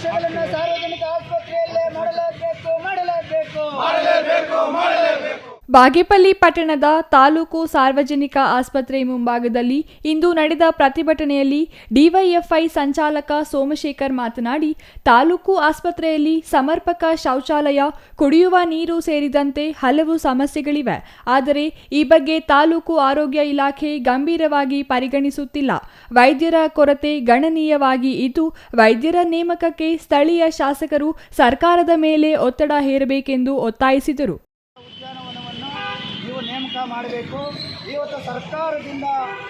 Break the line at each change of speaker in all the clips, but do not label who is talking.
ಪರೀಕ್ಷೆಗಳನ್ನು ಸಾರ್ವಜನಿಕ ಆಸ್ಪತ್ರೆಯಲ್ಲೇ ಮಾಡಲೇಬೇಕು.
ಬಾಗೇಪಲ್ಲಿ ಪಟ್ಟಣದ ತಾಲೂಕು ಸಾರ್ವಜನಿಕ ಆಸ್ಪತ್ರೆ ಮುಂಭಾಗದಲ್ಲಿ ಇಂದು ನಡೆದ ಪ್ರತಿಭಟನೆಯಲ್ಲಿ ಡಿವೈಎಫ್ಐ ಸಂಚಾಲಕ ಸೋಮಶೇಖರ್ ಮಾತನಾಡಿ, ತಾಲೂಕು ಆಸ್ಪತ್ರೆಯಲ್ಲಿ ಸಮರ್ಪಕ ಶೌಚಾಲಯ, ಕುಡಿಯುವ ನೀರು ಸೇರಿದಂತೆ ಹಲವು ಸಮಸ್ಯೆಗಳಿವೆ. ಆದರೆ ಈ ಬಗ್ಗೆ ತಾಲೂಕು ಆರೋಗ್ಯ ಇಲಾಖೆ ಗಂಭೀರವಾಗಿ ಪರಿಗಣಿಸುತ್ತಿಲ್ಲ. ವೈದ್ಯರ ಕೊರತೆ ಗಣನೀಯವಾಗಿ ಇದ್ದು, ವೈದ್ಯರ ನೇಮಕಕ್ಕೆ ಸ್ಥಳೀಯ ಶಾಸಕರು ಸರ್ಕಾರದ ಮೇಲೆ ಒತ್ತಡ ಹೇರಬೇಕೆಂದು ಒತ್ತಾಯಿಸಿದರು.
ನೇಮಕ ಮಾಡಬೇಕು. ಇವತ್ತು ಸರ್ಕಾರದಿಂದ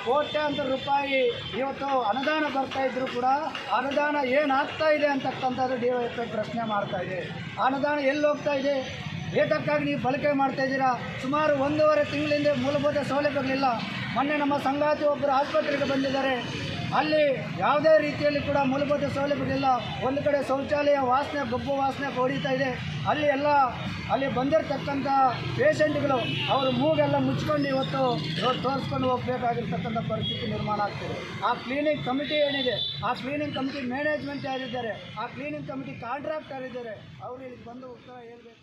ಕೋಟ್ಯಾಂತರ ರೂಪಾಯಿ ಇವತ್ತು ಅನುದಾನ ಬರ್ತಾ ಇದ್ರು ಕೂಡ ಅನುದಾನ ಏನಾಗ್ತಾ ಇದೆ ಅಂತಕ್ಕಂಥದ್ದು ಡಿವೈಎಫ್ಐ ಪ್ರಶ್ನೆ ಮಾಡ್ತಾ ಇದೆ. ಅನುದಾನ ಎಲ್ಲಿ ಹೋಗ್ತಾ ಇದೆ, ಏತಕ್ಕಾಗಿ ನೀವು ಬಳಕೆ ಮಾಡ್ತಾ ಇದ್ದೀರಾ? ಸುಮಾರು 1.5 ತಿಂಗಳಿಂದ ಮೂಲಭೂತ ಸೌಲಭ್ಯಗಳಿಲ್ಲ. ಮೊನ್ನೆ ನಮ್ಮ ಸಂಗಾತಿ ಒಬ್ಬರು ಆಸ್ಪತ್ರೆಗೆ ಬಂದಿದ್ದಾರೆ. ಅಲ್ಲಿ ಯಾವುದೇ ರೀತಿಯಲ್ಲಿ ಕೂಡ ಮೂಲಭೂತ ಸೌಲಭ್ಯಗಳಿಲ್ಲ. ಒಂದು ಕಡೆ ಶೌಚಾಲಯ ವಾಸನೆ, ಗೊಬ್ಬು ವಾಸನೆ ಹೊಡಿತಾ ಇದೆ. ಅಲ್ಲಿ ಬಂದಿರತಕ್ಕಂಥ ಪೇಷಂಟ್ಗಳು ಅವ್ರ ಮೂಗೆಲ್ಲ ಮುಚ್ಕೊಂಡು ಇವತ್ತು ತೋರಿಸ್ಕೊಂಡು ಹೋಗಬೇಕಾಗಿರ್ತಕ್ಕಂಥ ಪರಿಸ್ಥಿತಿ ನಿರ್ಮಾಣ ಆಗ್ತಿದೆ. ಆ ಕ್ಲೀನಿಂಗ್ ಕಮಿಟಿ ಏನಿದೆ, ಆ ಕ್ಲೀನಿಂಗ್ ಕಮಿಟಿ ಮ್ಯಾನೇಜ್ಮೆಂಟ್ ಯಾರಿದ್ದಾರೆ, ಆ ಕ್ಲೀನಿಂಗ್ ಕಮಿಟಿ ಕಾಂಟ್ರಾಕ್ಟ್ ಯಾರಿದ್ದಾರೆ, ಅವರು ಇಲ್ಲಿ ಬಂದು ಉತ್ತರ ಹೇಳಬೇಕು.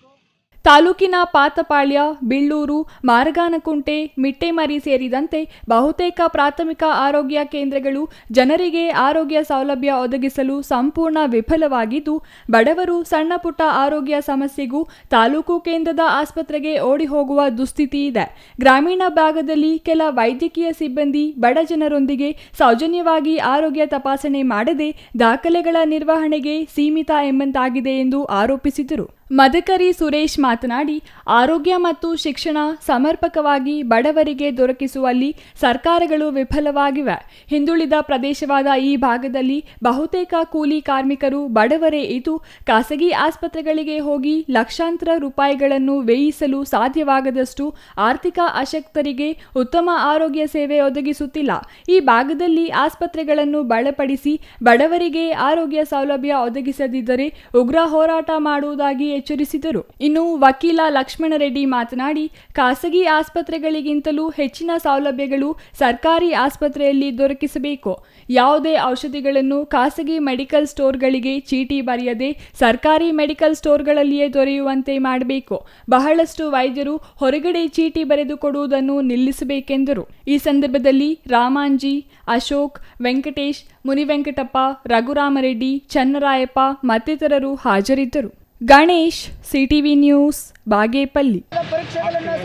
ತಾಲೂಕಿನ ಪಾತಪಾಳ್ಯ, ಬಿಳ್ಳೂರು, ಮಾರಗಾನಕುಂಟೆ, ಮಿಟ್ಟೆಮರಿ ಸೇರಿದಂತೆ ಬಹುತೇಕ ಪ್ರಾಥಮಿಕ ಆರೋಗ್ಯ ಕೇಂದ್ರಗಳು ಜನರಿಗೆ ಆರೋಗ್ಯ ಸೌಲಭ್ಯ ಒದಗಿಸಲು ಸಂಪೂರ್ಣ ವಿಫಲವಾಗಿದ್ದು, ಬಡವರು ಸಣ್ಣ ಪುಟ್ಟ ಆರೋಗ್ಯ ಸಮಸ್ಯೆಗೂ ತಾಲೂಕು ಕೇಂದ್ರದ ಆಸ್ಪತ್ರೆಗೆ ಓಡಿ ಹೋಗುವ ದುಸ್ಥಿತಿ ಇದೆ. ಗ್ರಾಮೀಣ ಭಾಗದಲ್ಲಿ ಕೆಲ ವೈದ್ಯಕೀಯ ಸಿಬ್ಬಂದಿ ಬಡ ಜನರೊಂದಿಗೆ ಸೌಜನ್ಯವಾಗಿ ಆರೋಗ್ಯ ತಪಾಸಣೆ ಮಾಡದೆ ದಾಖಲೆಗಳ ನಿರ್ವಹಣೆಗೆ ಸೀಮಿತ ಎಂಬಂತಾಗಿದೆ ಎಂದು ಆರೋಪಿಸಿದರು. ಮದಕರಿ ಸುರೇಶ್ ಮಾತನಾಡಿ, ಆರೋಗ್ಯ ಮತ್ತು ಶಿಕ್ಷಣ ಸಮರ್ಪಕವಾಗಿ ಬಡವರಿಗೆ ದೊರಕಿಸುವಲ್ಲಿ ಸರ್ಕಾರಗಳು ವಿಫಲವಾಗಿವೆ. ಹಿಂದುಳಿದ ಪ್ರದೇಶವಾದ ಈ ಭಾಗದಲ್ಲಿ ಬಹುತೇಕ ಕೂಲಿ ಕಾರ್ಮಿಕರು ಬಡವರೇ ಇದ್ದು, ಖಾಸಗಿ ಆಸ್ಪತ್ರೆಗಳಿಗೆ ಹೋಗಿ ಲಕ್ಷಾಂತರ ರೂಪಾಯಿಗಳನ್ನು ವ್ಯಯಿಸಲು ಸಾಧ್ಯವಾಗದಷ್ಟು ಆರ್ಥಿಕ ಅಶಕ್ತರಿಗೆ ಉತ್ತಮ ಆರೋಗ್ಯ ಸೇವೆ ಒದಗಿಸುತ್ತಿಲ್ಲ. ಈ ಭಾಗದಲ್ಲಿ ಆಸ್ಪತ್ರೆಗಳನ್ನು ಬಲಪಡಿಸಿ ಬಡವರಿಗೆ ಆರೋಗ್ಯ ಸೌಲಭ್ಯ ಒದಗಿಸದಿದ್ದರೆ ಉಗ್ರ ಹೋರಾಟ ಮಾಡುವುದಾಗಿ ಎಚ್ಚರಿಸಿದರು. ಇನ್ನು ವಕೀಲ ಲಕ್ಷ್ಮಣರೆಡ್ಡಿ ಮಾತನಾಡಿ, ಖಾಸಗಿ ಆಸ್ಪತ್ರೆಗಳಿಗಿಂತಲೂ ಹೆಚ್ಚಿನ ಸೌಲಭ್ಯಗಳು ಸರ್ಕಾರಿ ಆಸ್ಪತ್ರೆಯಲ್ಲಿ ದೊರಕಿಸಬೇಕು. ಯಾವುದೇ ಔಷಧಿಗಳನ್ನು ಖಾಸಗಿ ಮೆಡಿಕಲ್ ಸ್ಟೋರ್ಗಳಿಗೆ ಚೀಟಿ ಬರೆಯದೆ ಸರ್ಕಾರಿ ಮೆಡಿಕಲ್ ಸ್ಟೋರ್ಗಳಲ್ಲಿಯೇ ದೊರೆಯುವಂತೆ ಮಾಡಬೇಕು. ಬಹಳಷ್ಟು ವೈದ್ಯರು ಹೊರಗಡೆ ಚೀಟಿ ಬರೆದುಕೊಡುವುದನ್ನು ನಿಲ್ಲಿಸಬೇಕೆಂದರು. ಈ ಸಂದರ್ಭದಲ್ಲಿ ರಾಮಾಂಜಿ, ಅಶೋಕ್, ವೆಂಕಟೇಶ್, ಮುನಿವೆಂಕಟಪ್ಪ, ರಘುರಾಮರೆಡ್ಡಿ, ಚನ್ನರಾಯಪ್ಪ ಮತ್ತಿತರರು ಹಾಜರಿದ್ದರು. Ganesh, CTV news, Bagepalli.
ಪರೀಕ್ಷೆಗಳನ್ನು